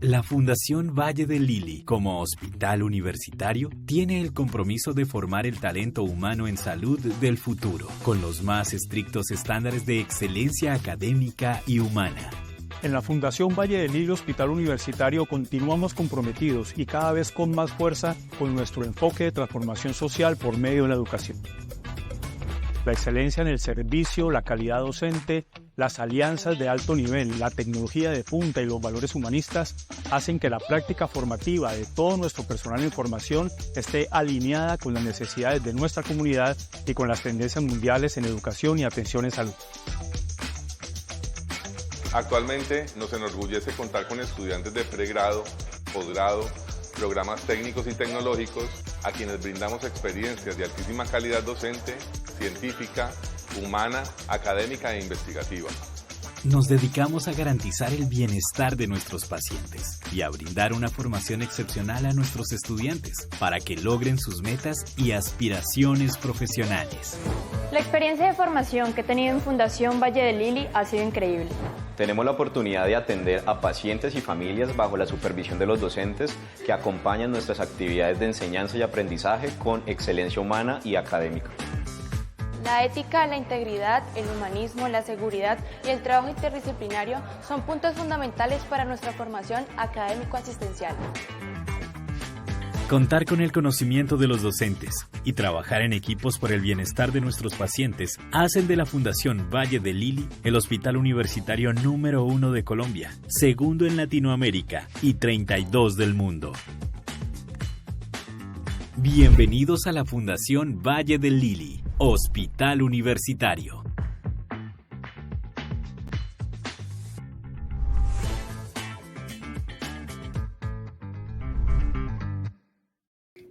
La Fundación Valle del Lili, como hospital universitario, tiene el compromiso de formar el talento humano en salud del futuro, con los más estrictos estándares de excelencia académica y humana. En la Fundación Valle del Lili Hospital Universitario continuamos comprometidos y cada vez con más fuerza con nuestro enfoque de transformación social por medio de la educación. La excelencia en el servicio, la calidad docente, las alianzas de alto nivel, la tecnología de punta y los valores humanistas hacen que la práctica formativa de todo nuestro personal en formación esté alineada con las necesidades de nuestra comunidad y con las tendencias mundiales en educación y atención en salud. Actualmente nos enorgullece contar con estudiantes de pregrado, posgrado, programas técnicos y tecnológicos a quienes brindamos experiencias de altísima calidad docente, científica, humana, académica e investigativa. Nos dedicamos a garantizar el bienestar de nuestros pacientes y a brindar una formación excepcional a nuestros estudiantes para que logren sus metas y aspiraciones profesionales. La experiencia de formación que he tenido en Fundación Valle del Lili ha sido increíble. Tenemos la oportunidad de atender a pacientes y familias bajo la supervisión de los docentes que acompañan nuestras actividades de enseñanza y aprendizaje con excelencia humana y académica. La ética, la integridad, el humanismo, la seguridad y el trabajo interdisciplinario son puntos fundamentales para nuestra formación académico-asistencial. Contar con el conocimiento de los docentes y trabajar en equipos por el bienestar de nuestros pacientes hacen de la Fundación Valle del Lili el hospital universitario número 1 de Colombia, segundo en Latinoamérica y 32 del mundo. Bienvenidos a la Fundación Valle del Lili, Hospital Universitario.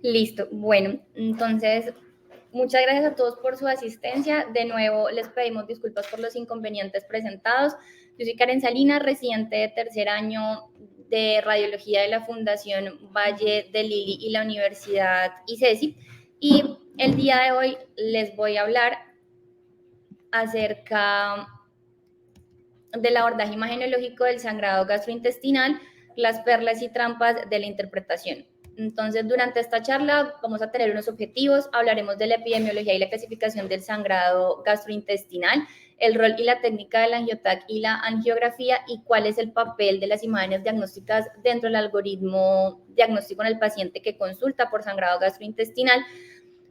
Listo, bueno, entonces muchas gracias a todos por su asistencia. De nuevo les pedimos disculpas por los inconvenientes presentados. Yo soy Karen Salinas, residente de tercer año de Radiología de la Fundación Valle del Lili y la Universidad ICESI, y el día de hoy les voy a hablar acerca del abordaje imagenológico del sangrado gastrointestinal, las perlas y trampas de la interpretación. Entonces, durante esta charla vamos a tener unos objetivos, hablaremos de la epidemiología y la clasificación del sangrado gastrointestinal, el rol y la técnica del angiotac y la angiografía y cuál es el papel de las imágenes diagnósticas dentro del algoritmo diagnóstico en el paciente que consulta por sangrado gastrointestinal.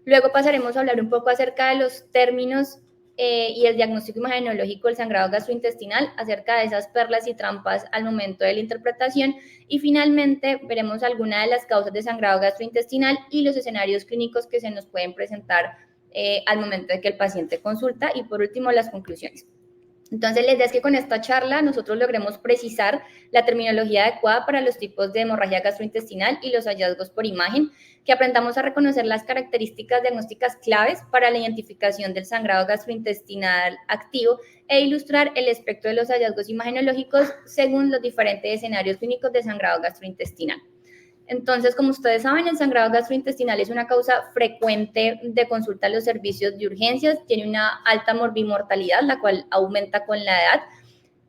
Luego pasaremos a hablar un poco acerca de los términos y el diagnóstico imagenológico del sangrado gastrointestinal, acerca de esas perlas y trampas al momento de la interpretación, y finalmente veremos algunas de las causas de sangrado gastrointestinal y los escenarios clínicos que se nos pueden presentar al momento de que el paciente consulta, y por último las conclusiones. Entonces, la idea es que con esta charla nosotros logremos precisar la terminología adecuada para los tipos de hemorragia gastrointestinal y los hallazgos por imagen, que aprendamos a reconocer las características diagnósticas claves para la identificación del sangrado gastrointestinal activo e ilustrar el espectro de los hallazgos imagenológicos según los diferentes escenarios clínicos de sangrado gastrointestinal. Entonces, como ustedes saben, el sangrado gastrointestinal es una causa frecuente de consulta a los servicios de urgencias, tiene una alta morbimortalidad, la cual aumenta con la edad.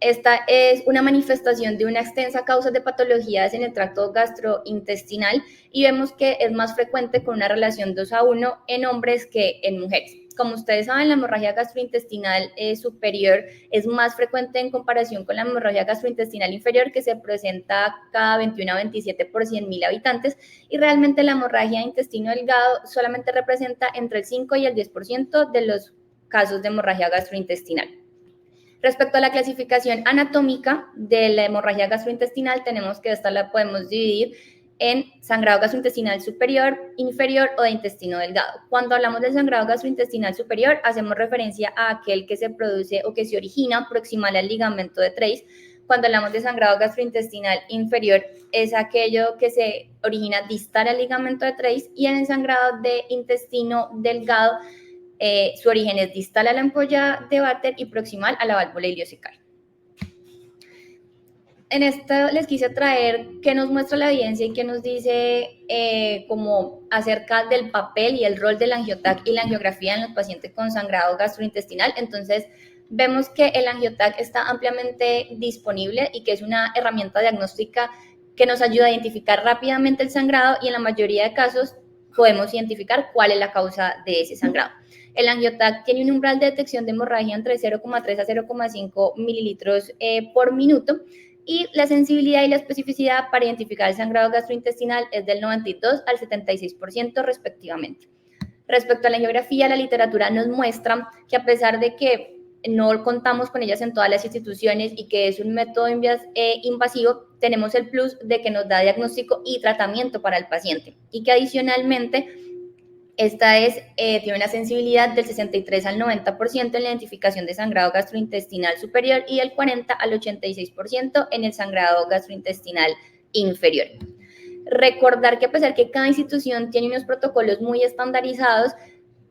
Esta es una manifestación de una extensa causa de patologías en el tracto gastrointestinal y vemos que es más frecuente con una relación 2:1 en hombres que en mujeres. Como ustedes saben, la hemorragia gastrointestinal superior es más frecuente en comparación con la hemorragia gastrointestinal inferior, que se presenta cada 21 a 27 por 100.000 habitantes, y realmente la hemorragia de intestino delgado solamente representa entre el 5 y el 10% de los casos de hemorragia gastrointestinal. Respecto a la clasificación anatómica de la hemorragia gastrointestinal, tenemos que esta la podemos dividir en sangrado gastrointestinal superior, inferior o de intestino delgado. Cuando hablamos del sangrado gastrointestinal superior, hacemos referencia a aquel que se produce o que se origina proximal al ligamento de Treis. Cuando hablamos de sangrado gastrointestinal inferior, es aquello que se origina distal al ligamento de Treis, y en el sangrado de intestino delgado, su origen es distal a la ampolla de Vater y proximal a la válvula ileocecal. En esto les quise traer qué nos muestra la evidencia y qué nos dice como acerca del papel y el rol del angiotac y la angiografía en los pacientes con sangrado gastrointestinal. Entonces, vemos que el angiotac está ampliamente disponible y que es una herramienta diagnóstica que nos ayuda a identificar rápidamente el sangrado y en la mayoría de casos podemos identificar cuál es la causa de ese sangrado. El AngioTAC tiene un umbral de detección de hemorragia entre 0,3 a 0,5 mililitros por minuto y la sensibilidad y la especificidad para identificar el sangrado gastrointestinal es del 92 al 76% respectivamente. Respecto a la angiografía, la literatura nos muestra que a pesar de que no contamos con ellas en todas las instituciones y que es un método invasivo, tenemos el plus de que nos da diagnóstico y tratamiento para el paciente y que adicionalmente esta tiene una sensibilidad del 63 al 90% en la identificación de sangrado gastrointestinal superior y del 40 al 86% en el sangrado gastrointestinal inferior. Recordar que a pesar que cada institución tiene unos protocolos muy estandarizados,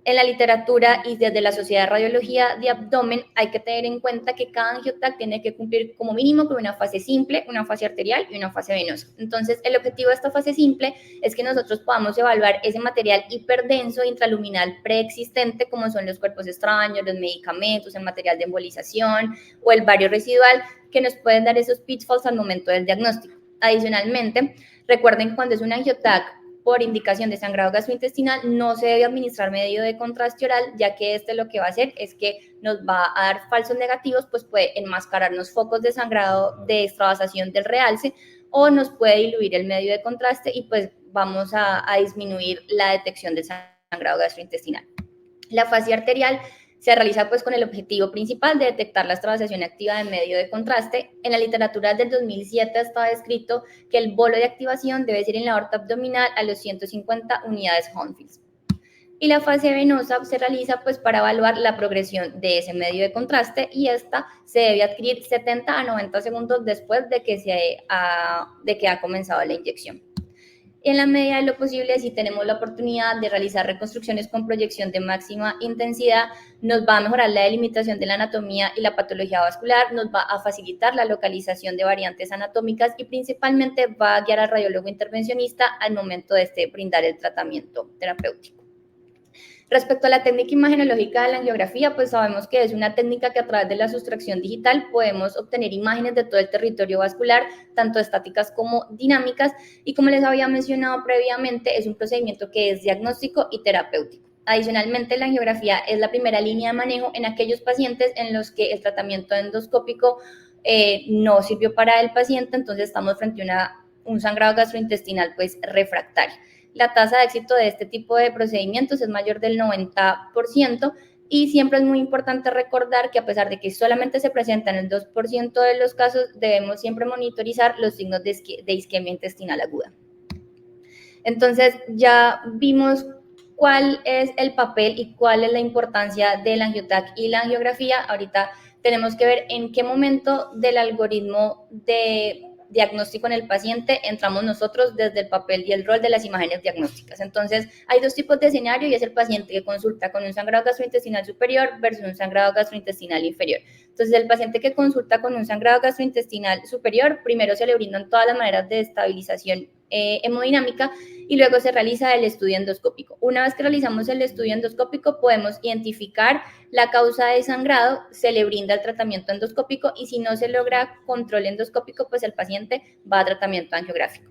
en la literatura y desde la Sociedad de Radiología de Abdomen hay que tener en cuenta que cada AngioTAC tiene que cumplir como mínimo con una fase simple, una fase arterial y una fase venosa. Entonces, el objetivo de esta fase simple es que nosotros podamos evaluar ese material hiperdenso intraluminal preexistente, como son los cuerpos extraños, los medicamentos, el material de embolización o el bario residual, que nos pueden dar esos pitfalls al momento del diagnóstico. Adicionalmente, recuerden que cuando es un AngioTAC por indicación de sangrado gastrointestinal, no se debe administrar medio de contraste oral, ya que lo que va a hacer es que nos va a dar falsos negativos, pues puede enmascararnos focos de sangrado de extravasación del realce o nos puede diluir el medio de contraste y pues vamos a disminuir la detección del sangrado gastrointestinal. La fase arterial se realiza pues con el objetivo principal de detectar la extravasación activa de medio de contraste. En la literatura del 2007 estaba descrito que el bolo de activación debe ser en la aorta abdominal a los 150 unidades Hounsfield. Y la fase venosa se realiza pues para evaluar la progresión de ese medio de contraste y esta se debe adquirir 70 a 90 segundos después de que ha comenzado la inyección. En la medida de lo posible, si tenemos la oportunidad de realizar reconstrucciones con proyección de máxima intensidad, nos va a mejorar la delimitación de la anatomía y la patología vascular, nos va a facilitar la localización de variantes anatómicas y principalmente va a guiar al radiólogo intervencionista al momento de brindar el tratamiento terapéutico. Respecto a la técnica imagenológica de la angiografía, pues sabemos que es una técnica que a través de la sustracción digital podemos obtener imágenes de todo el territorio vascular, tanto estáticas como dinámicas, y como les había mencionado previamente, es un procedimiento que es diagnóstico y terapéutico. Adicionalmente, la angiografía es la primera línea de manejo en aquellos pacientes en los que el tratamiento endoscópico no sirvió para el paciente, entonces estamos frente a un sangrado gastrointestinal pues refractario. La tasa de éxito de este tipo de procedimientos es mayor del 90% y siempre es muy importante recordar que a pesar de que solamente se presenta en el 2% de los casos, debemos siempre monitorizar los signos de isquemia intestinal aguda. Entonces, ya vimos cuál es el papel y cuál es la importancia del AngioTAC y la angiografía. Ahorita tenemos que ver en qué momento del algoritmo de diagnóstico en el paciente entramos nosotros desde el papel y el rol de las imágenes diagnósticas. Entonces, hay dos tipos de escenario y es el paciente que consulta con un sangrado gastrointestinal superior versus un sangrado gastrointestinal inferior. Entonces, el paciente que consulta con un sangrado gastrointestinal superior, primero se le brindan todas las maneras de estabilización hemodinámica y luego se realiza el estudio endoscópico. Una vez que realizamos el estudio endoscópico, podemos identificar la causa de sangrado, se le brinda el tratamiento endoscópico y si no se logra control endoscópico, pues el paciente va a tratamiento angiográfico.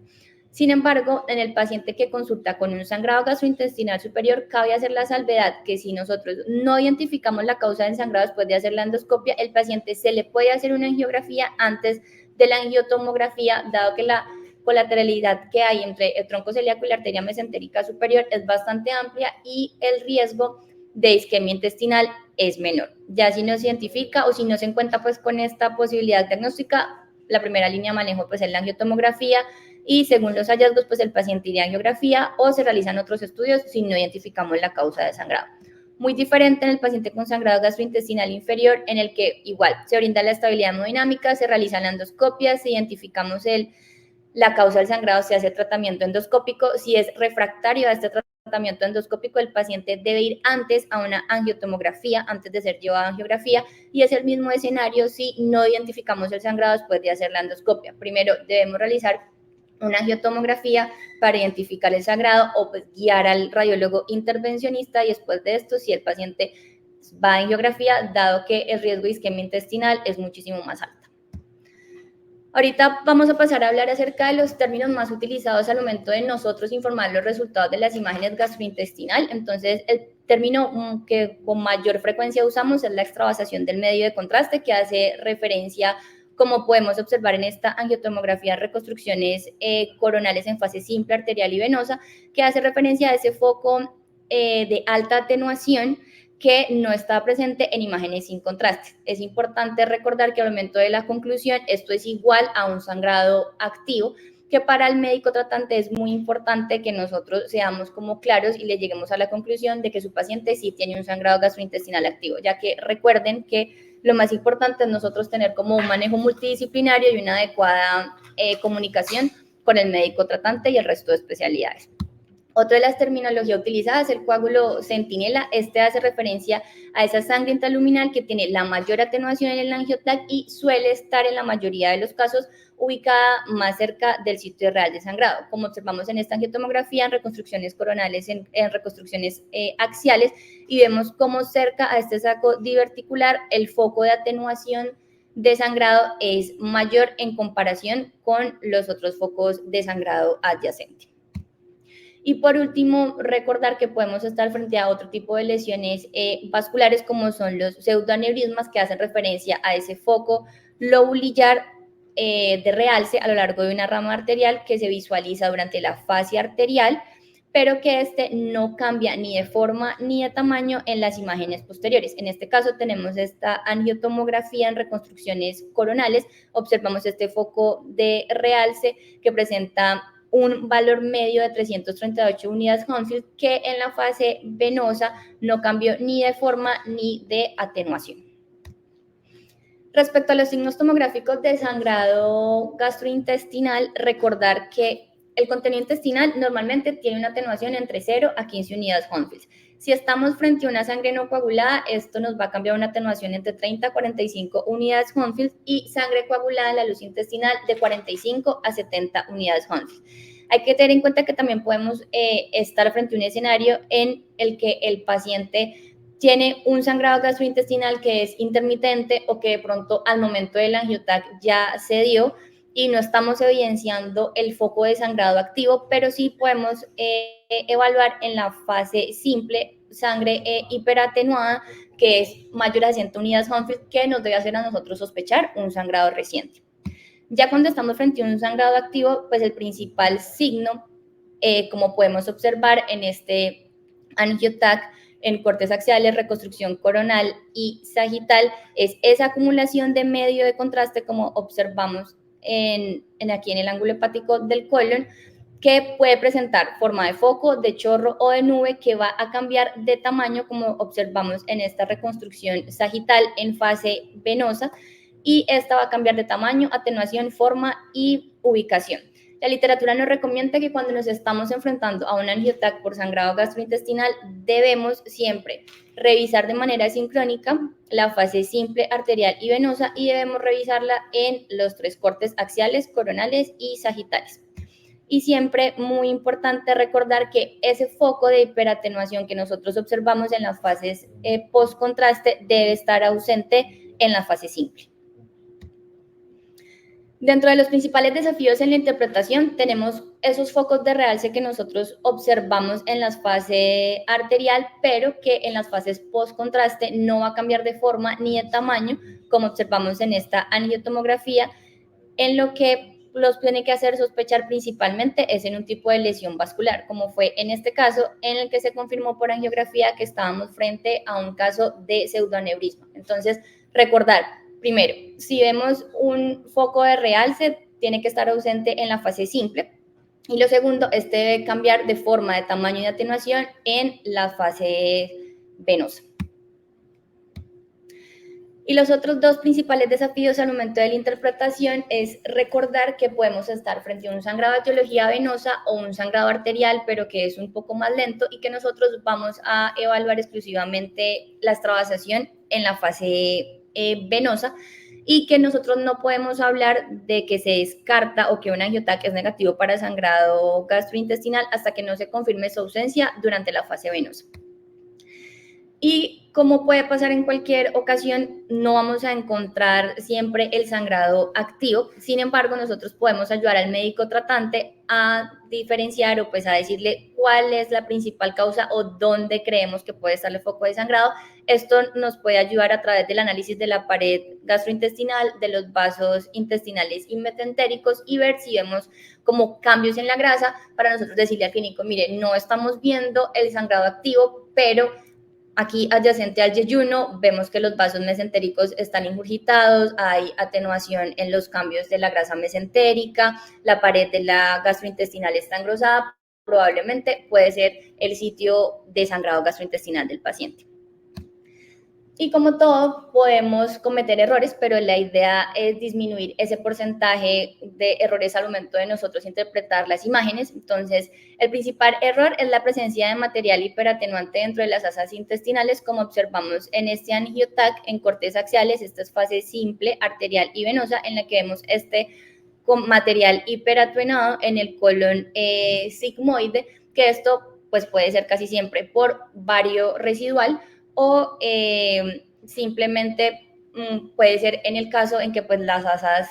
Sin embargo, en el paciente que consulta con un sangrado gastrointestinal superior, cabe hacer la salvedad que si nosotros no identificamos la causa del sangrado después de hacer la endoscopia, el paciente se le puede hacer una angiografía antes de la angiotomografía, dado que la colateralidad que hay entre el tronco celíaco y la arteria mesentérica superior es bastante amplia y el riesgo de isquemia intestinal es menor. Ya si no se identifica o si no se encuentra pues con esta posibilidad diagnóstica, la primera línea de manejo pues es la angiotomografía y según los hallazgos pues el paciente iría a angiografía o se realizan otros estudios si no identificamos la causa de sangrado. Muy diferente en el paciente con sangrado gastrointestinal inferior, en el que igual se brinda la estabilidad hemodinámica, se realizan endoscopias, se identificamos la causa del sangrado, se hace tratamiento endoscópico. Si es refractario a este tratamiento endoscópico, el paciente debe ir antes a una angiotomografía, antes de ser llevado a angiografía, y es el mismo escenario si no identificamos el sangrado después de hacer la endoscopia. Primero debemos realizar una angiotomografía para identificar el sangrado o pues guiar al radiólogo intervencionista y después de esto, si el paciente va a angiografía, dado que el riesgo de isquemia intestinal es muchísimo más alto. Ahorita vamos a pasar a hablar acerca de los términos más utilizados al momento de nosotros informar los resultados de las imágenes gastrointestinal. Entonces, el término que con mayor frecuencia usamos es la extravasación del medio de contraste, que hace referencia, como podemos observar en esta angiotomografía, reconstrucciones coronales en fase simple, arterial y venosa, que hace referencia a ese foco de alta atenuación que no está presente en imágenes sin contraste. Es importante recordar que al momento de la conclusión esto es igual a un sangrado activo, que para el médico tratante es muy importante que nosotros seamos como claros y le lleguemos a la conclusión de que su paciente sí tiene un sangrado gastrointestinal activo, ya que recuerden que lo más importante es nosotros tener como un manejo multidisciplinario y una adecuada comunicación con el médico tratante y el resto de especialidades. Otra de las terminologías utilizadas es el coágulo centinela. Este hace referencia a esa sangre intraluminal que tiene la mayor atenuación en el angioTAC y suele estar en la mayoría de los casos ubicada más cerca del sitio real de sangrado, como observamos en esta angiotomografía, en reconstrucciones coronales, en reconstrucciones axiales, y vemos cómo cerca a este saco diverticular el foco de atenuación de sangrado es mayor en comparación con los otros focos de sangrado adyacente. Y por último, recordar que podemos estar frente a otro tipo de lesiones vasculares como son los pseudoaneurismas, que hacen referencia a ese foco lobulillar de realce a lo largo de una rama arterial que se visualiza durante la fase arterial, pero que este no cambia ni de forma ni de tamaño en las imágenes posteriores. En este caso tenemos esta angiotomografía en reconstrucciones coronales, observamos este foco de realce que presenta un valor medio de 338 unidades Hounsfield, que en la fase venosa no cambió ni de forma ni de atenuación. Respecto a los signos tomográficos de sangrado gastrointestinal, recordar que el contenido intestinal normalmente tiene una atenuación entre 0 a 15 unidades Hounsfield. Si estamos frente a una sangre no coagulada, esto nos va a cambiar una atenuación entre 30 a 45 unidades Hounsfield y sangre coagulada en la luz intestinal de 45 a 70 unidades Hounsfield. Hay que tener en cuenta que también podemos estar frente a un escenario en el que el paciente tiene un sangrado gastrointestinal que es intermitente o que de pronto al momento del angioTAC ya se dio y no estamos evidenciando el foco de sangrado activo, pero sí podemos evaluar en la fase simple sangre hiperatenuada, que es mayor a 100 unidades Hounsfield, que nos debe hacer a nosotros sospechar un sangrado reciente. Ya cuando estamos frente a un sangrado activo, pues el principal signo, como podemos observar en este angioTAC, en cortes axiales, reconstrucción coronal y sagital, es esa acumulación de medio de contraste, como observamos aquí en el ángulo hepático del colon, que puede presentar forma de foco, de chorro o de nube, que va a cambiar de tamaño, como observamos en esta reconstrucción sagital en fase venosa, y esta va a cambiar de tamaño, atenuación, forma y ubicación. La literatura nos recomienda que cuando nos estamos enfrentando a un angioTAC por sangrado gastrointestinal, debemos siempre revisar de manera sincrónica la fase simple, arterial y venosa, y debemos revisarla en los 3 cortes axiales, coronales y sagitales. Y siempre muy importante recordar que ese foco de hiperatenuación que nosotros observamos en las fases post-contraste debe estar ausente en la fase simple. Dentro de los principales desafíos en la interpretación tenemos esos focos de realce que nosotros observamos en las fases arterial, pero que en las fases post-contraste no va a cambiar de forma ni de tamaño, como observamos en esta angiotomografía, en lo que los tiene que hacer sospechar principalmente es en un tipo de lesión vascular, como fue en este caso en el que se confirmó por angiografía que estábamos frente a un caso de pseudoaneurisma. Entonces, recordar, primero, si vemos un foco de realce, tiene que estar ausente en la fase simple. Y lo segundo, este debe cambiar de forma, de tamaño y de atenuación en la fase venosa. Y los otros 2 principales desafíos al momento de la interpretación es recordar que podemos estar frente a un sangrado de etiología venosa o un sangrado arterial, pero que es un poco más lento, y que nosotros vamos a evaluar exclusivamente la extravasación en la fase venosa, y que nosotros no podemos hablar de que se descarta o que un angioTAC es negativo para sangrado gastrointestinal hasta que no se confirme su ausencia durante la fase venosa. Y como puede pasar en cualquier ocasión, no vamos a encontrar siempre el sangrado activo. Sin embargo, nosotros podemos ayudar al médico tratante a diferenciar o pues a decirle cuál es la principal causa o dónde creemos que puede estar el foco de sangrado. Esto nos puede ayudar a través del análisis de la pared gastrointestinal, de los vasos intestinales y mesentéricos y ver si vemos como cambios en la grasa para nosotros decirle al clínico, mire, no estamos viendo el sangrado activo, pero aquí adyacente al yeyuno vemos que los vasos mesentéricos están ingurgitados, hay atenuación en los cambios de la grasa mesentérica, la pared de la gastrointestinal está engrosada, probablemente puede ser el sitio de sangrado gastrointestinal del paciente. Y como todo, podemos cometer errores, pero la idea es disminuir ese porcentaje de errores al momento de nosotros interpretar las imágenes. Entonces, el principal error es la presencia de material hiperatenuante dentro de las asas intestinales, como observamos en este angiotac en cortes axiales. Esta es fase simple, arterial y venosa, en la que vemos este con material hiperatenuado en el colon sigmoide, que esto pues, puede ser casi siempre por vario residual, o simplemente puede ser en el caso en que pues, las asas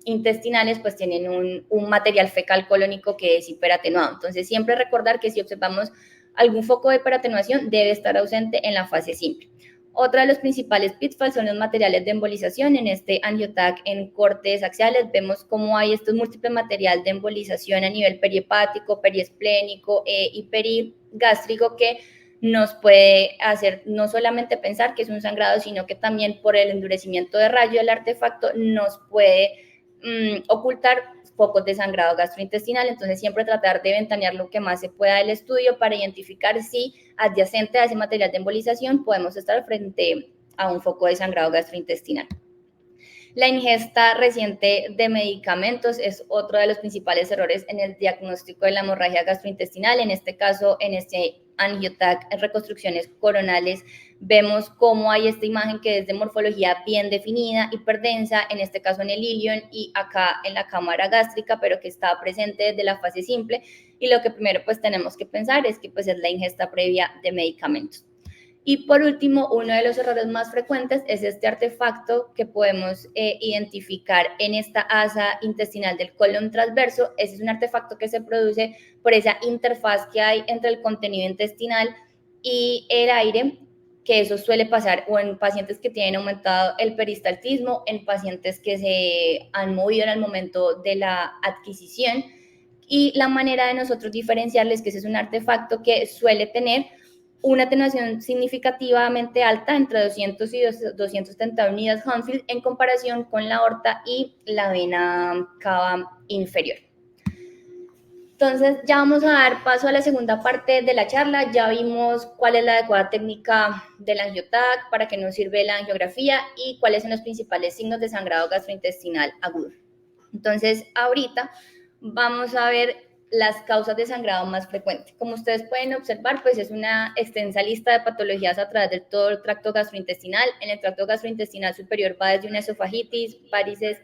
intestinales pues, tienen un material fecal colónico que es hiperatenuado. Entonces, siempre recordar que si observamos algún foco de hiperatenuación, debe estar ausente en la fase simple. Otra de los principales pitfalls son los materiales de embolización. En este angiotac en cortes axiales vemos cómo hay estos múltiples materiales de embolización a nivel perihepático, periesplénico y perigástrico que nos puede hacer no solamente pensar que es un sangrado, sino que también por el endurecimiento de rayo del artefacto nos puede ocultar focos de sangrado gastrointestinal. Entonces siempre tratar de ventanear lo que más se pueda del estudio para identificar si adyacente a ese material de embolización podemos estar frente a un foco de sangrado gastrointestinal. La ingesta reciente de medicamentos es otro de los principales errores en el diagnóstico de la hemorragia gastrointestinal. En este caso, en este angiotac, en reconstrucciones coronales, vemos cómo hay esta imagen que es de morfología bien definida, hiperdensa, en este caso en el ilion y acá en la cámara gástrica, pero que está presente desde la fase simple. Y lo que primero pues tenemos que pensar es que pues es la ingesta previa de medicamentos. Y por último, uno de los errores más frecuentes es este artefacto que podemos identificar en esta asa intestinal del colon transverso. Ese es un artefacto que se produce por esa interfaz que hay entre el contenido intestinal y el aire, que eso suele pasar o en pacientes que tienen aumentado el peristaltismo, en pacientes que se han movido en el momento de la adquisición. Y la manera de nosotros diferenciarles que ese es un artefacto que suele tener una atenuación significativamente alta entre 200 y 230 unidades Hounsfield en comparación con la aorta y la vena cava inferior. Entonces ya vamos a dar paso a la segunda parte de la charla. Ya vimos cuál es la adecuada técnica del angiotac, para qué nos sirve la angiografía y cuáles son los principales signos de sangrado gastrointestinal agudo. Entonces ahorita vamos a ver las causas de sangrado más frecuentes. Como ustedes pueden observar, pues es una extensa lista de patologías a través de todo el tracto gastrointestinal. En el tracto gastrointestinal superior va desde una esofagitis, varices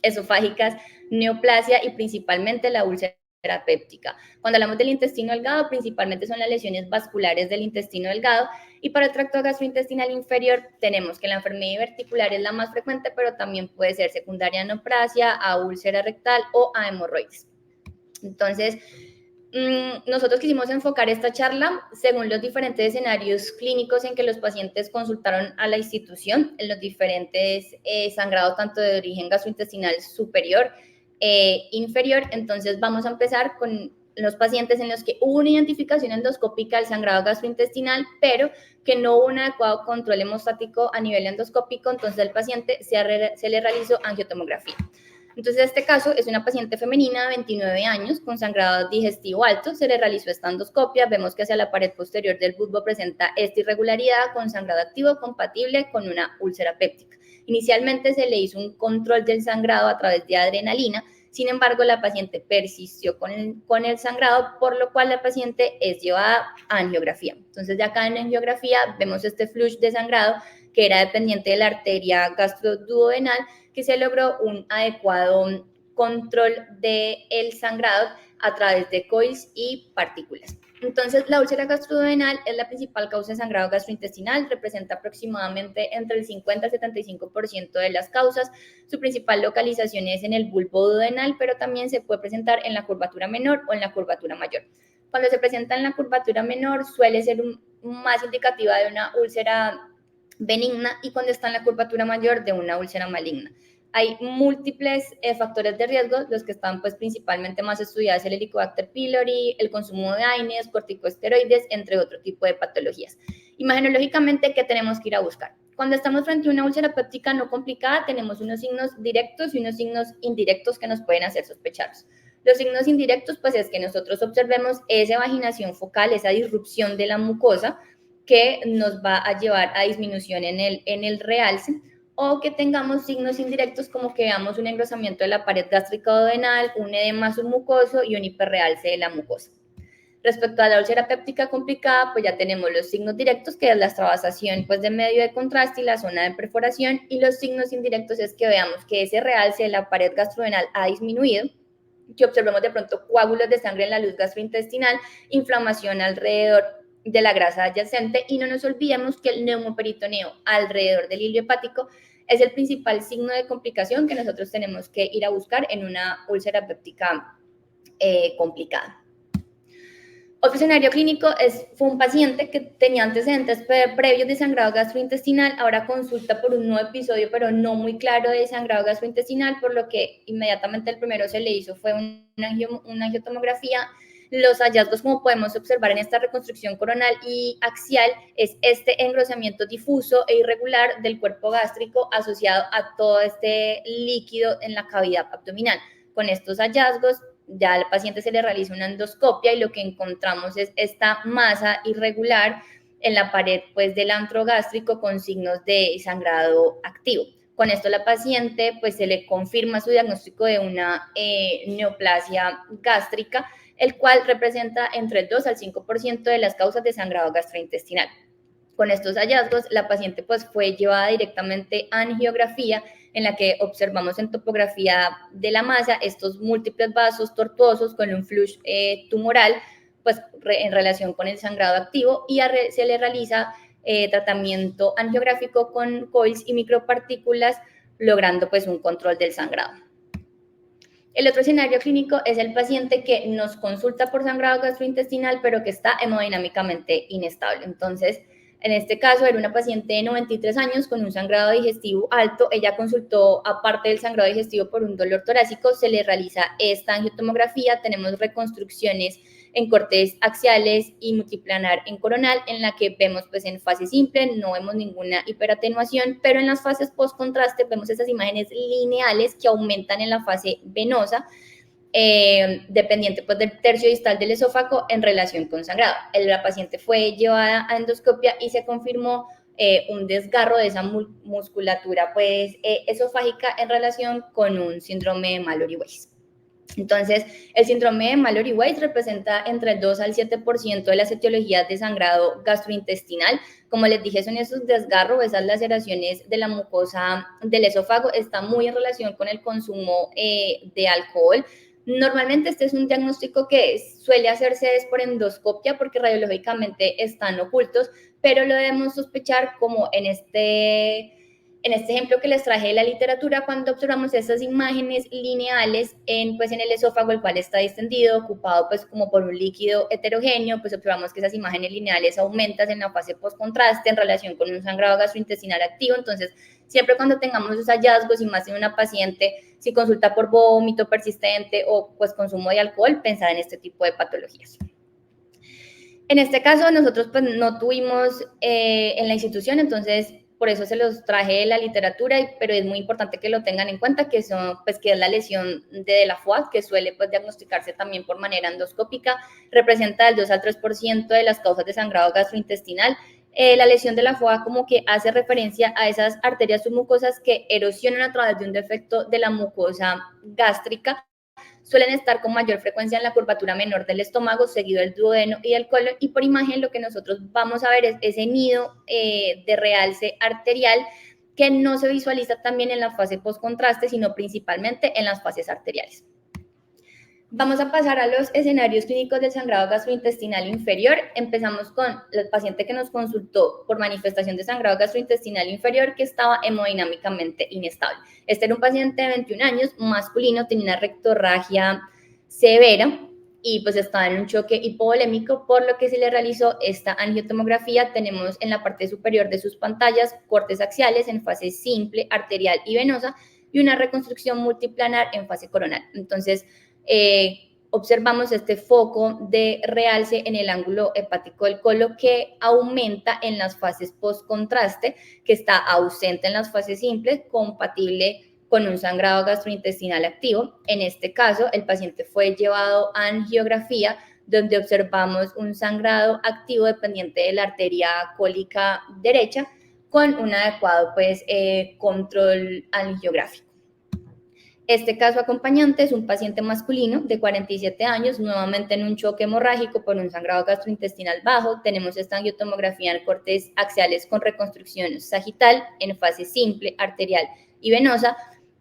esofágicas, neoplasia y principalmente la úlcera péptica. Cuando hablamos del intestino delgado, principalmente son las lesiones vasculares del intestino delgado, y para el tracto gastrointestinal inferior tenemos que la enfermedad diverticular es la más frecuente, pero también puede ser secundaria a neoplasia, a úlcera rectal o a hemorroides. Entonces, nosotros quisimos enfocar esta charla según los diferentes escenarios clínicos en que los pacientes consultaron a la institución, en los diferentes sangrados tanto de origen gastrointestinal superior e inferior. Entonces, vamos a empezar con los pacientes en los que hubo una identificación endoscópica del sangrado gastrointestinal, pero que no hubo un adecuado control hemostático a nivel endoscópico. Entonces, al paciente se le realizó angiotomografía. Entonces, este caso es una paciente femenina de 29 años con sangrado digestivo alto. Se le realizó esta endoscopia. Vemos que hacia la pared posterior del bulbo presenta esta irregularidad con sangrado activo compatible con una úlcera péptica. Inicialmente se le hizo un control del sangrado a través de adrenalina. Sin embargo, la paciente persistió con el sangrado, por lo cual la paciente es llevada a angiografía. Entonces, ya acá en angiografía vemos este flush de sangrado que era dependiente de la arteria gastroduodenal, que se logró un adecuado control del sangrado a través de coils y partículas. Entonces, la úlcera gastroduodenal es la principal causa de sangrado gastrointestinal, representa aproximadamente entre el 50 al 75% de las causas. Su principal localización es en el bulbo duodenal, pero también se puede presentar en la curvatura menor o en la curvatura mayor. Cuando se presenta en la curvatura menor, suele ser más indicativa de una úlcera benigna, y cuando está en la curvatura mayor, de una úlcera maligna. Hay múltiples factores de riesgo, los que están pues principalmente más estudiados: el Helicobacter pylori, el consumo de AINES, corticosteroides, entre otro tipo de patologías. Imagenológicamente, ¿qué tenemos que ir a buscar? Cuando estamos frente a una úlcera péptica no complicada, tenemos unos signos directos y unos signos indirectos que nos pueden hacer sospecharlos. Los signos indirectos, pues, es que nosotros observemos esa vaginación focal, esa disrupción de la mucosa, que nos va a llevar a disminución en el realce, o que tengamos signos indirectos como que veamos un engrosamiento de la pared gástrica duodenal, un edema submucoso y un hiperrealce de la mucosa. Respecto a la úlcera péptica complicada, pues ya tenemos los signos directos, que es la extravasación pues de medio de contraste y la zona de perforación, y los signos indirectos es que veamos que ese realce de la pared gastroduodenal ha disminuido, que observemos de pronto coágulos de sangre en la luz gastrointestinal, inflamación alrededor de la grasa adyacente, y no nos olvidemos que el neumoperitoneo alrededor del hilo hepático es el principal signo de complicación que nosotros tenemos que ir a buscar en una úlcera péptica complicada. Otro escenario clínico fue un paciente que tenía antecedentes previos de sangrado gastrointestinal, ahora consulta por un nuevo episodio, pero no muy claro, de sangrado gastrointestinal, por lo que inmediatamente el primero se le hizo fue una angiotomografía. Los hallazgos, como podemos observar en esta reconstrucción coronal y axial, es este engrosamiento difuso e irregular del cuerpo gástrico asociado a todo este líquido en la cavidad abdominal. Con estos hallazgos, ya al paciente se le realiza una endoscopia y lo que encontramos es esta masa irregular en la pared pues, del antro gástrico con signos de sangrado activo. Con esto la paciente pues, se le confirma su diagnóstico de una neoplasia gástrica, el cual representa entre el 2 al 5% de las causas de sangrado gastrointestinal. Con estos hallazgos, la paciente pues, fue llevada directamente a angiografía, en la que observamos en topografía de la masa estos múltiples vasos tortuosos con un flush tumoral pues, en relación con el sangrado activo, y se le realiza tratamiento angiográfico con coils y micropartículas, logrando pues, un control del sangrado. El otro escenario clínico es el paciente que nos consulta por sangrado gastrointestinal, pero que está hemodinámicamente inestable. Entonces, en este caso, era una paciente de 93 años con un sangrado digestivo alto. Ella consultó, aparte del sangrado digestivo, por un dolor torácico. Se le realiza esta angiotomografía. Tenemos reconstrucciones en cortes axiales y multiplanar en coronal, en la que vemos pues en fase simple, no vemos ninguna hiperatenuación, pero en las fases post-contraste vemos esas imágenes lineales que aumentan en la fase venosa, dependiente pues, del tercio distal del esófago en relación con sangrado. La paciente fue llevada a endoscopia y se confirmó un desgarro de esa musculatura pues, esofágica en relación con un síndrome de Mallory-Weiss. Entonces, el síndrome de Mallory-Weiss representa entre el 2 al 7% de las etiologías de sangrado gastrointestinal. Como les dije, son esos desgarros, esas laceraciones de la mucosa del esófago. Está muy en relación con el consumo de alcohol. Normalmente este es un diagnóstico que suele hacerse por endoscopia porque radiológicamente están ocultos, pero lo debemos sospechar como en este ejemplo que les traje de la literatura, cuando observamos estas imágenes lineales en el esófago, el cual está distendido, ocupado pues como por un líquido heterogéneo, pues observamos que esas imágenes lineales aumentan en la fase postcontraste en relación con un sangrado gastrointestinal activo. Entonces, siempre cuando tengamos esos hallazgos, y más en una paciente, si consulta por vómito persistente o pues consumo de alcohol, pensar en este tipo de patologías. En este caso, nosotros pues no tuvimos en la institución, entonces por eso se los traje de la literatura, pero es muy importante que lo tengan en cuenta, que es la lesión de la foie, que suele pues, diagnosticarse también por manera endoscópica, representa el 2 al 3% de las causas de sangrado gastrointestinal. La lesión de la foie como que hace referencia a esas arterias submucosas que erosionan a través de un defecto de la mucosa gástrica. Suelen estar con mayor frecuencia en la curvatura menor del estómago, seguido del duodeno y del colon, y por imagen lo que nosotros vamos a ver es ese nido de realce arterial que no se visualiza también en la fase postcontraste, sino principalmente en las fases arteriales. Vamos a pasar a los escenarios clínicos del sangrado gastrointestinal inferior. Empezamos con el paciente que nos consultó por manifestación de sangrado gastrointestinal inferior que estaba hemodinámicamente inestable. Este era un paciente de 21 años, masculino, tenía una rectorragia severa y pues estaba en un choque hipovolémico, por lo que se le realizó esta angiotomografía. Tenemos en la parte superior de sus pantallas cortes axiales en fase simple, arterial y venosa, y una reconstrucción multiplanar en fase coronal. Entonces, observamos este foco de realce en el ángulo hepático del colon que aumenta en las fases postcontraste, que está ausente en las fases simples, compatible con un sangrado gastrointestinal activo. En este caso, el paciente fue llevado a angiografía, donde observamos un sangrado activo dependiente de la arteria cólica derecha, con un adecuado control angiográfico. Este caso acompañante es un paciente masculino de 47 años, nuevamente en un choque hemorrágico por un sangrado gastrointestinal bajo. Tenemos esta angiotomografía en cortes axiales con reconstrucción sagital en fase simple, arterial y venosa.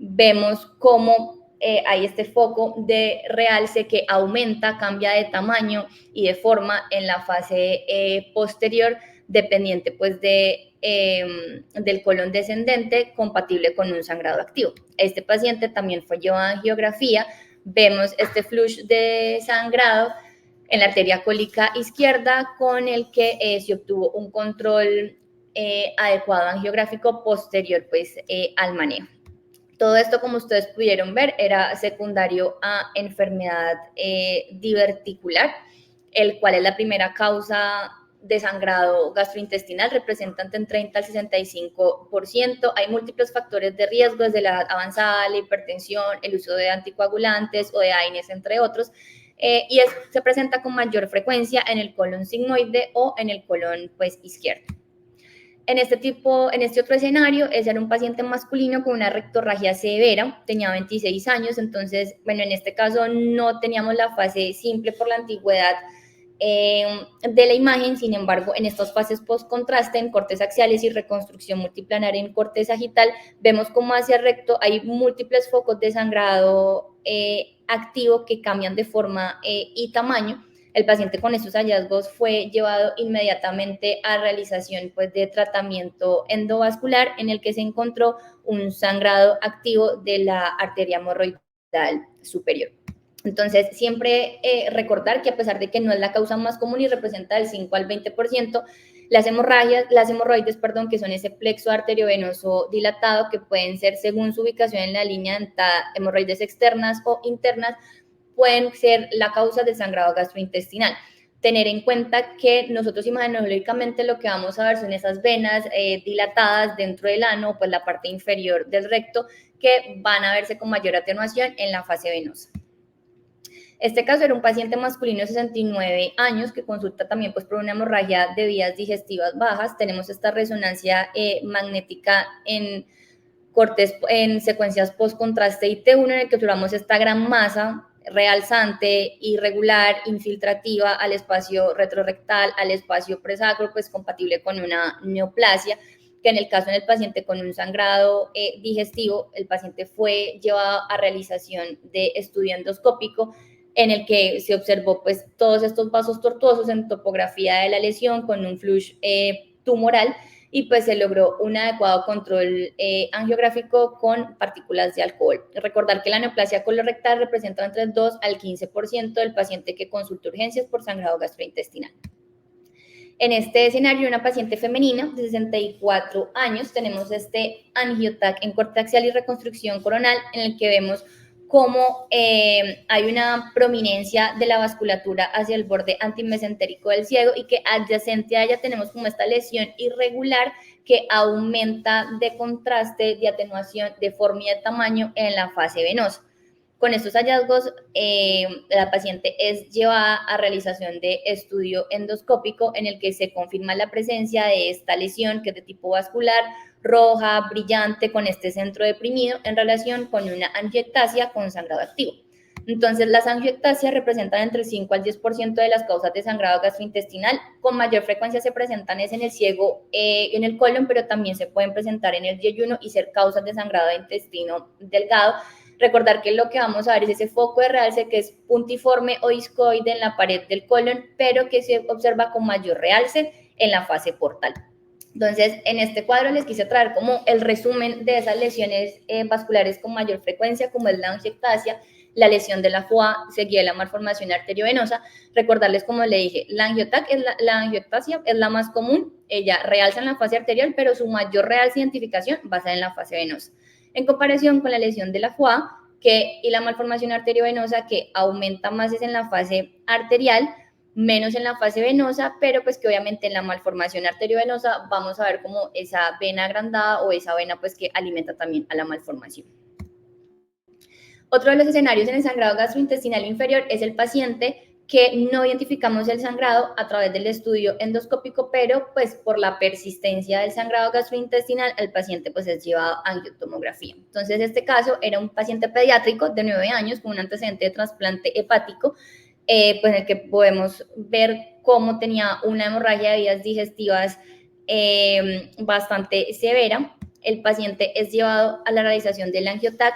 Vemos cómo hay este foco de realce que aumenta, cambia de tamaño y de forma en la fase posterior, dependiente pues del colon descendente, compatible con un sangrado activo. Este paciente también fue llevado a angiografía. Vemos este flush de sangrado en la arteria cólica izquierda, con el que se obtuvo un control adecuado angiográfico posterior al manejo. Todo esto, como ustedes pudieron ver, era secundario a enfermedad diverticular, el cual es la primera causa de sangrado gastrointestinal, representan en 30 al 65%. Hay múltiples factores de riesgo, desde la edad avanzada, la hipertensión, el uso de anticoagulantes o de AINES, entre otros, se presenta con mayor frecuencia en el colon sigmoide o en el colon izquierdo. En este otro escenario, ese era un paciente masculino con una rectorragia severa, tenía 26 años, entonces, bueno, en este caso no teníamos la fase simple por la antigüedad de la imagen. Sin embargo, en estas fases postcontraste, en cortes axiales y reconstrucción multiplanar en corte sagital, vemos como hacia el recto hay múltiples focos de sangrado activo que cambian de forma y tamaño. El paciente con estos hallazgos fue llevado inmediatamente a realización de tratamiento endovascular, en el que se encontró un sangrado activo de la arteria hemorroidal superior. Entonces, siempre recordar que a pesar de que no es la causa más común y representa del 5 al 20%, las hemorroides, que son ese plexo arteriovenoso dilatado, que pueden ser, según su ubicación en la línea dentada, hemorroides externas o internas, pueden ser la causa del sangrado gastrointestinal. Tener en cuenta que nosotros imagenológicamente lo que vamos a ver son esas venas dilatadas dentro del ano, pues la parte inferior del recto, que van a verse con mayor atenuación en la fase venosa. Este caso era un paciente masculino de 69 años que consulta también por una hemorragia de vías digestivas bajas. Tenemos esta resonancia magnética en secuencias postcontraste IT1, en el que observamos esta gran masa realzante, irregular, infiltrativa al espacio retrorectal, al espacio presacro, compatible con una neoplasia, que en el caso del paciente con un sangrado digestivo, el paciente fue llevado a realización de estudio endoscópico, en el que se observó todos estos vasos tortuosos en topografía de la lesión con un flush tumoral, y se logró un adecuado control angiográfico con partículas de alcohol. Recordar que la neoplasia colorectal representa entre el 2 al 15% del paciente que consulta urgencias por sangrado gastrointestinal. En este escenario, una paciente femenina de 64 años, tenemos este angiotac en corte axial y reconstrucción coronal, en el que vemos cómo hay una prominencia de la vasculatura hacia el borde antimesentérico del ciego, y que adyacente a ella tenemos como esta lesión irregular que aumenta de contraste, de atenuación, de forma y de tamaño en la fase venosa. Con estos hallazgos, la paciente es llevada a realización de estudio endoscópico, en el que se confirma la presencia de esta lesión, que es de tipo vascular, roja, brillante, con este centro deprimido, en relación con una angiectasia con sangrado activo. Entonces, las angioectasias representan entre el 5 al 10% de las causas de sangrado gastrointestinal. Con mayor frecuencia se presentan es en el ciego, en el colon, pero también se pueden presentar en el yeyuno y ser causas de sangrado de intestino delgado. Recordar que lo que vamos a ver es ese foco de realce que es puntiforme o discoide en la pared del colon, pero que se observa con mayor realce en la fase portal. Entonces, en este cuadro les quise traer como el resumen de esas lesiones vasculares con mayor frecuencia, como es la angiectasia, la lesión de la foie seguida de la malformación arteriovenosa. Recordarles, como le dije, la angiectasia es la más común, ella realza en la fase arterial, pero su mayor realce identificación va a ser en la fase venosa. En comparación con la lesión de la foie y la malformación arteriovenosa, que aumenta más es en la fase arterial, menos en la fase venosa, pero pues que obviamente en la malformación arteriovenosa vamos a ver como esa vena agrandada o esa vena pues que alimenta también a la malformación. Otro de los escenarios en el sangrado gastrointestinal inferior es el paciente que no identificamos el sangrado a través del estudio endoscópico, pero pues por la persistencia del sangrado gastrointestinal, el paciente pues es llevado a angiotomografía. Entonces, este caso era un paciente pediátrico de 9 años con un antecedente de trasplante hepático, pues en el que podemos ver cómo tenía una hemorragia de vías digestivas bastante severa. El paciente es llevado a la realización del angiotac.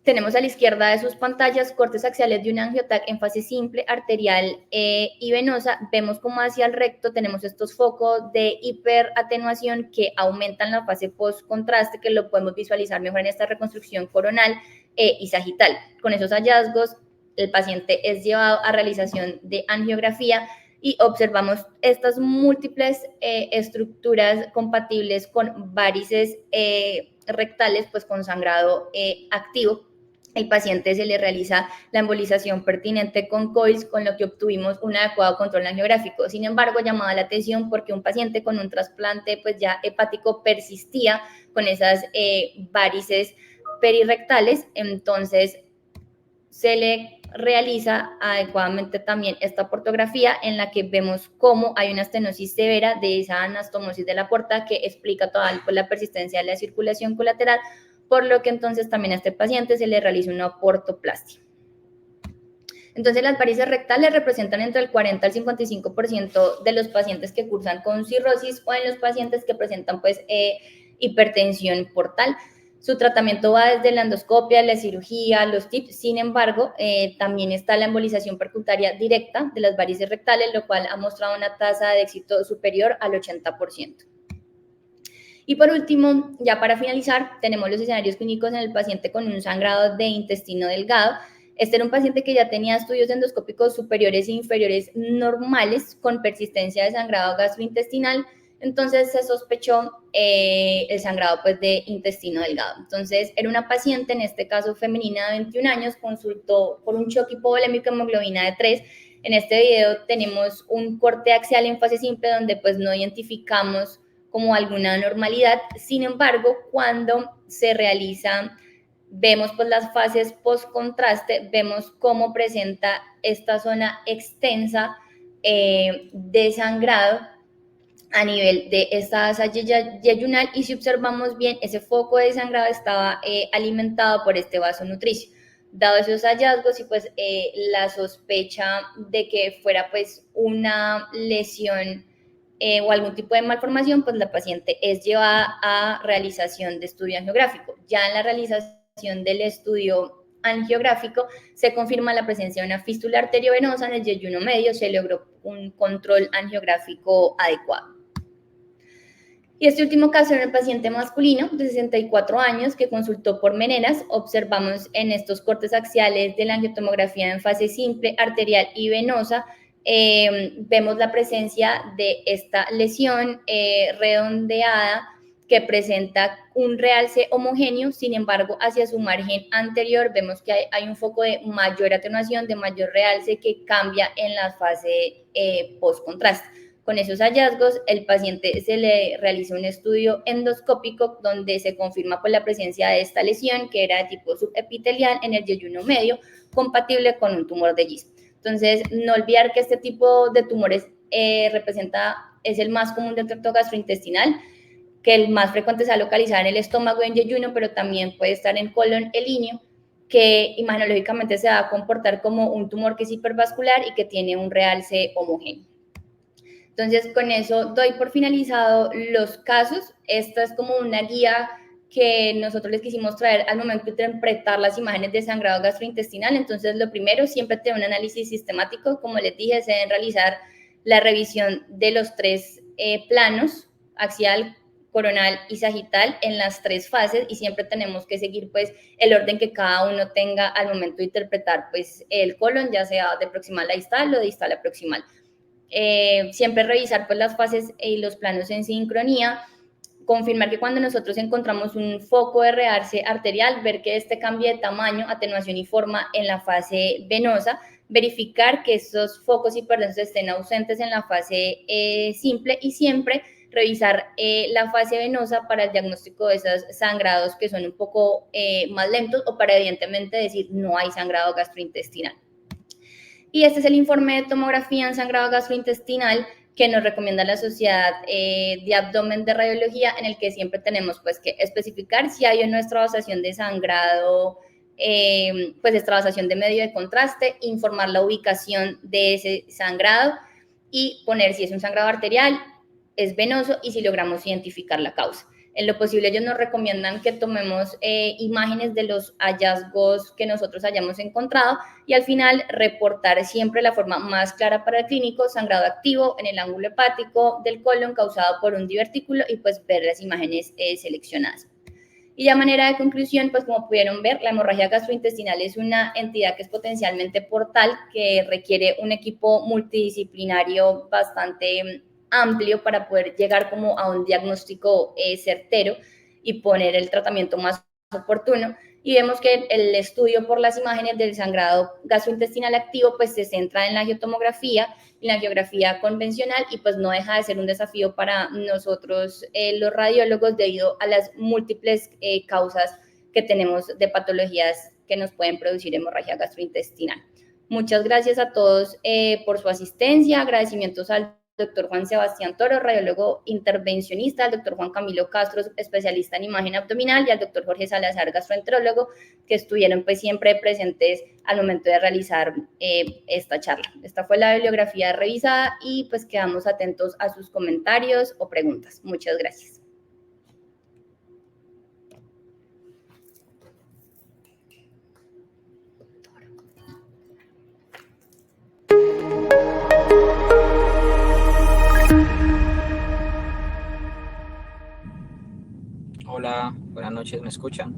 Tenemos a la izquierda de sus pantallas cortes axiales de un angiotac en fase simple, arterial y venosa. Vemos como hacia el recto tenemos estos focos de hiperatenuación que aumentan la fase post-contraste, que lo podemos visualizar mejor en esta reconstrucción coronal y sagital. Con esos hallazgos, el paciente es llevado a realización de angiografía y observamos estas múltiples estructuras compatibles con varices rectales, pues con sangrado activo. El paciente se le realiza la embolización pertinente con COILS, con lo que obtuvimos un adecuado control angiográfico. Sin embargo, llamaba la atención porque un paciente con un trasplante pues ya hepático persistía con esas varices perirrectales, entonces se le realiza adecuadamente también esta portografía en la que vemos cómo hay una estenosis severa de esa anastomosis de la aorta que explica toda la persistencia de la circulación colateral, por lo que entonces también a este paciente se le realiza una aortoplastia. Entonces las varices rectales representan entre el 40 al 55% de los pacientes que cursan con cirrosis o en los pacientes que presentan pues hipertensión portal. Su tratamiento va desde la endoscopia, la cirugía, los TIPS. Sin embargo, también está la embolización percutaria directa de las varices rectales, lo cual ha mostrado una tasa de éxito superior al 80%. Y por último, ya para finalizar, tenemos los escenarios clínicos en el paciente con un sangrado de intestino delgado. Este era un paciente que ya tenía estudios endoscópicos superiores e inferiores normales con persistencia de sangrado gastrointestinal. Entonces se sospechó el sangrado pues, de intestino delgado. Entonces era una paciente, en este caso femenina de 21 años, consultó por un shock hipovolémico, hemoglobina de 3. En este video tenemos un corte axial en fase simple donde pues no identificamos como alguna anormalidad. Sin embargo, cuando se realiza, vemos pues las fases post-contraste, vemos cómo presenta esta zona extensa de sangrado a nivel de esta asa yeyunal, y si observamos bien, ese foco de sangrado estaba alimentado por este vaso nutricio. Dado esos hallazgos y pues la sospecha de que fuera pues una lesión o algún tipo de malformación, pues la paciente es llevada a realización de estudio angiográfico. Ya en la realización del estudio angiográfico se confirma la presencia de una fístula arteriovenosa en el yeyuno medio, se logró un control angiográfico adecuado. Y este último caso era un paciente masculino de 64 años que consultó por meneras. Observamos en estos cortes axiales de la angiotomografía en fase simple, arterial y venosa, vemos la presencia de esta lesión redondeada que presenta un realce homogéneo. Sin embargo, hacia su margen anterior vemos que hay un foco de mayor atenuación, de mayor realce que cambia en la fase post-contraste. Con esos hallazgos, el paciente se le realizó un estudio endoscópico donde se confirma por la presencia de esta lesión que era de tipo subepitelial en el yeyuno medio, compatible con un tumor de Gis. Entonces, no olvidar que este tipo de tumores es el más común del tracto gastrointestinal, que el más frecuente se va a localizar en el estómago en yeyuno, pero también puede estar en colon, elíneo, que imagenológicamente se va a comportar como un tumor que es hipervascular y que tiene un realce homogéneo. Entonces, con eso doy por finalizado los casos. Esta es como una guía que nosotros les quisimos traer al momento de interpretar las imágenes de sangrado gastrointestinal. Entonces, lo primero, siempre tener un análisis sistemático. Como les dije, se deben realizar la revisión de los 3 planos, axial, coronal y sagital, en las 3 fases, y siempre tenemos que seguir pues el orden que cada uno tenga al momento de interpretar pues el colon, ya sea de proximal a distal o de distal a proximal. Siempre revisar pues las fases y los planos en sincronía, confirmar que cuando nosotros encontramos un foco de realce arterial, ver que este cambie de tamaño, atenuación y forma en la fase venosa, verificar que esos focos hiperdensos estén ausentes en la fase simple, y siempre revisar la fase venosa para el diagnóstico de esos sangrados que son un poco más lentos, o para evidentemente decir no hay sangrado gastrointestinal. Y este es el informe de tomografía en sangrado gastrointestinal que nos recomienda la Sociedad de Abdomen de Radiología, en el que siempre tenemos pues que especificar si hay o no extravasación de sangrado, pues extravasación de medio de contraste, informar la ubicación de ese sangrado y poner si es un sangrado arterial, es venoso, y si logramos identificar la causa. En lo posible, ellos nos recomiendan que tomemos imágenes de los hallazgos que nosotros hayamos encontrado, y al final reportar siempre la forma más clara para el clínico: sangrado activo en el ángulo hepático del colon causado por un divertículo, y pues ver las imágenes seleccionadas. Y ya a manera de conclusión, pues como pudieron ver, la hemorragia gastrointestinal es una entidad que es potencialmente portal, que requiere un equipo multidisciplinario bastante amplio para poder llegar como a un diagnóstico certero y poner el tratamiento más oportuno. Y vemos que el estudio por las imágenes del sangrado gastrointestinal activo pues se centra en la angiotomografía y la angiografía convencional, y pues no deja de ser un desafío para nosotros los radiólogos, debido a las múltiples causas que tenemos de patologías que nos pueden producir hemorragia gastrointestinal. Muchas gracias a todos por su asistencia. Agradecimientos al doctor Juan Sebastián Toro, radiólogo intervencionista, al doctor Juan Camilo Castro, especialista en imagen abdominal, y al doctor Jorge Salazar, gastroenterólogo, que estuvieron pues siempre presentes al momento de realizar esta charla. Esta fue la bibliografía revisada, y pues quedamos atentos a sus comentarios o preguntas. Muchas gracias. Hola, buenas noches, ¿me escuchan?